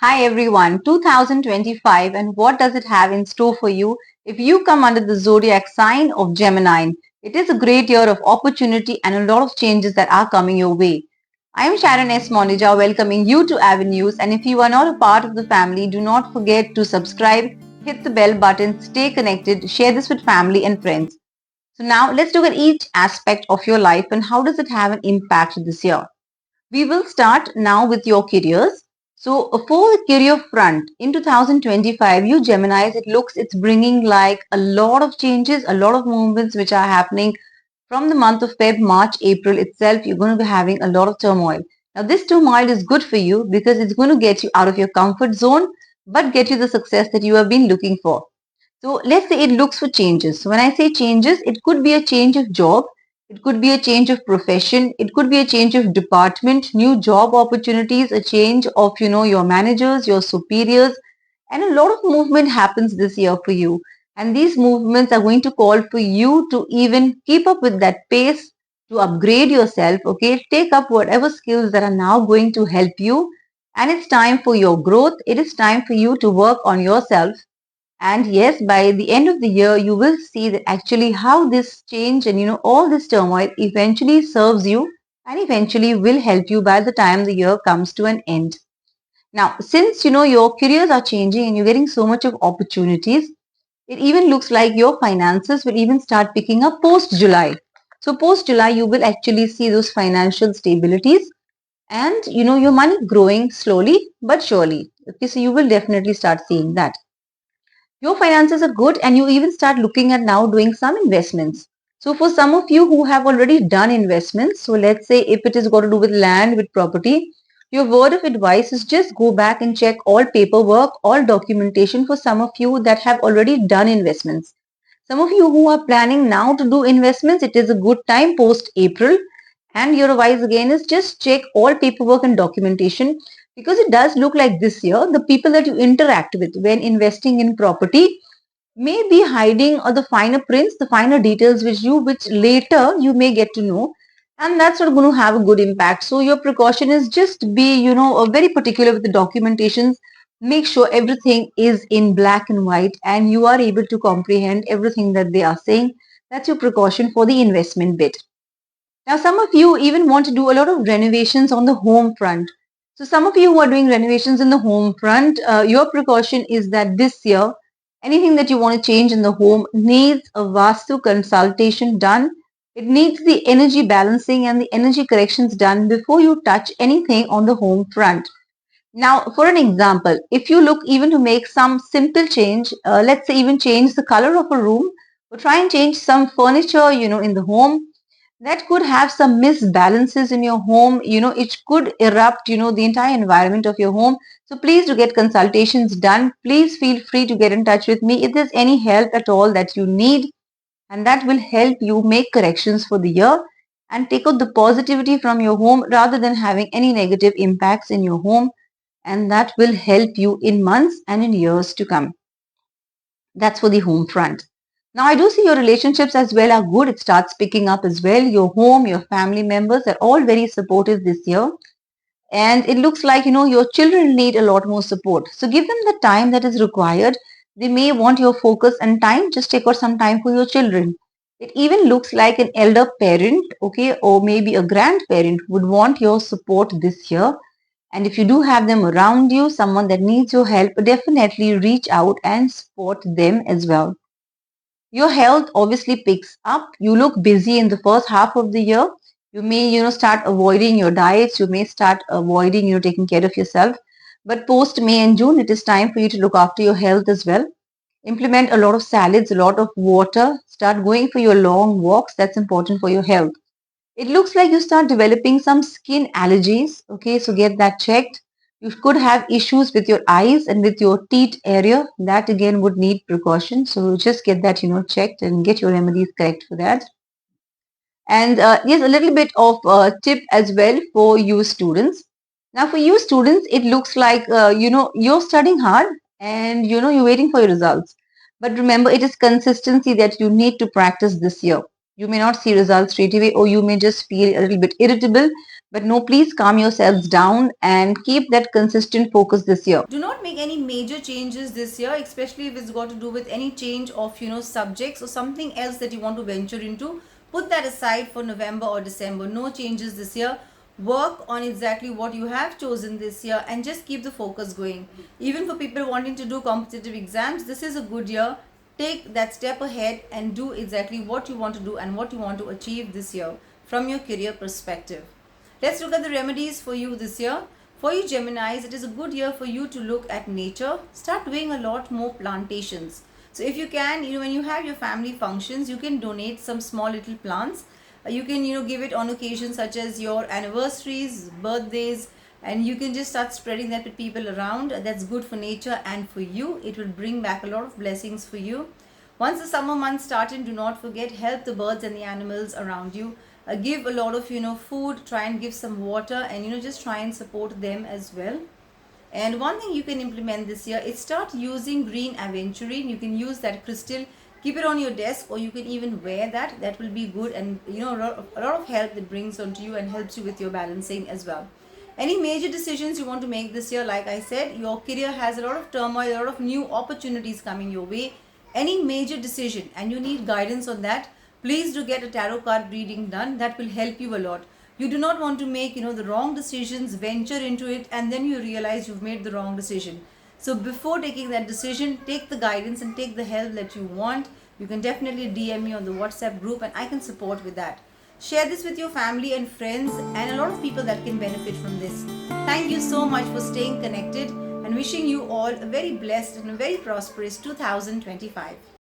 Hi everyone, 2025 and what does it have in store for you if you come under the zodiac sign of Gemini? It is a great year of opportunity and a lot of changes that are coming your way. I am Sharon S. Monija welcoming you to Avenues, and if you are not a part of the family, do not forget to subscribe, hit the bell button, stay connected, share this with family and friends. So now let's look at each aspect of your life and how does it have an impact this year. We will start now with your careers. So for the career front in 2025, you Geminis, it's bringing like a lot of changes, a lot of movements which are happening from the month of Feb, March, April itself. You're going to be having a lot of turmoil. Now this turmoil is good for you because it's going to get you out of your comfort zone, but get you the success that you have been looking for. So let's say it looks for changes. So when I say changes, it could be a change of job, it could be a change of profession, it could be a change of department, new job opportunities, a change of your managers, your superiors, and a lot of movement happens this year for you. And these movements are going to call for you to even keep up with that pace, to upgrade yourself, okay? Take up whatever skills that are now going to help you. And it's time for your growth. It is time for you to work on yourself, and yes, by the end of the year, you will see that actually how this change and all this turmoil eventually serves you and eventually will help you by the time the year comes to an end. Now, since your careers are changing and you're getting so much of opportunities, it even looks like your finances will even start picking up post July. So post July, you will actually see those financial stabilities and your money growing slowly but surely. Okay, so you will definitely start seeing that your finances are good and you even start looking at now doing some investments. So for some of you who have already done investments, so let's say if it is got to do with land, with property, your word of advice is just go back and check all paperwork, all documentation for some of you that have already done investments. Some of you who are planning now to do investments, it is a good time post April. And your advice again is just check all paperwork and documentation, because it does look like this year the people that you interact with when investing in property may be hiding or the finer prints, the finer details which later you may get to know, and that's not going to have a good impact. So your precaution is just be very particular with the documentations. Make sure everything is in black and white and you are able to comprehend everything that they are saying. That's your precaution for the investment bit. Now, some of you even want to do a lot of renovations on the home front. So, some of you who are doing renovations in the home front, your precaution is that this year, anything that you want to change in the home needs a Vastu consultation done. It needs the energy balancing and the energy corrections done before you touch anything on the home front. Now, for an example, if you look even to make some simple change, let's say even change the color of a room or try and change some furniture, in the home, that could have some misbalances in your home. It could erupt the entire environment of your home. So please do get consultations done. Please feel free to get in touch with me if there's any help at all that you need, and that will help you make corrections for the year and take out the positivity from your home rather than having any negative impacts in your home, and that will help you in months and in years to come. That's for the home front. Now, I do see your relationships as well are good. It starts picking up as well. Your home, your family members are all very supportive this year. And it looks like, your children need a lot more support. So give them the time that is required. They may want your focus and time. Just take out some time for your children. It even looks like an elder parent, okay, or maybe a grandparent would want your support this year. And if you do have them around you, someone that needs your help, definitely reach out and support them as well. Your health obviously picks up. You look busy in the first half of the year. You may, start avoiding your diets. You may start avoiding, taking care of yourself. But post May and June, it is time for you to look after your health as well. Implement a lot of salads, a lot of water. Start going for your long walks. That's important for your health. It looks like you start developing some skin allergies. Okay, so get that checked. You could have issues with your eyes and with your teeth area. That again would need precaution. So just get that, checked and get your remedies correct for that. And yes, a little bit of tip as well for you students. Now, for you students, it looks like, you're studying hard and, you're waiting for your results. But remember, it is consistency that you need to practice this year. You may not see results straight away, or you may just feel a little bit irritable But no, please calm yourselves down and keep that consistent focus this year. Do not make any major changes this year, especially if it's got to do with any change of subjects or something else that you want to venture into. Put that aside for November or December. No changes this year. Work on exactly what you have chosen this year and just keep the focus going. Even for people wanting to do competitive exams, this is a good year. Take that step ahead and do exactly what you want to do and what you want to achieve this year from your career perspective. Let's look at the remedies for you this year. For you Geminis, it is a good year for you to look at nature. Start doing a lot more plantations. So if you can, when you have your family functions, you can donate some small little plants. You can, give it on occasions such as your anniversaries, birthdays, and you can just start spreading that with people around. That's good for nature and for you. It will bring back a lot of blessings for you. Once the summer months started, do not forget, help the birds and the animals around you. Give a lot of food, try and give some water, and just try and support them as well. And one thing you can implement this year is start using green aventurine. You can use that crystal, keep it on your desk, or you can even wear that. That will be good, and a lot of help that brings onto you and helps you with your balancing as well. Any major decisions you want to make this year, like I said, your career has a lot of turmoil, a lot of new opportunities coming your way. Any major decision and you need guidance on that, please do get a tarot card reading done. That will help you a lot. You do not want to make the wrong decisions, venture into it, and then you realize you've made the wrong decision. So before taking that decision, take the guidance and take the help that you want. You can definitely DM me on the WhatsApp group and I can support with that. Share this with your family and friends and a lot of people that can benefit from this. Thank you so much for staying connected and wishing you all a very blessed and a very prosperous 2025.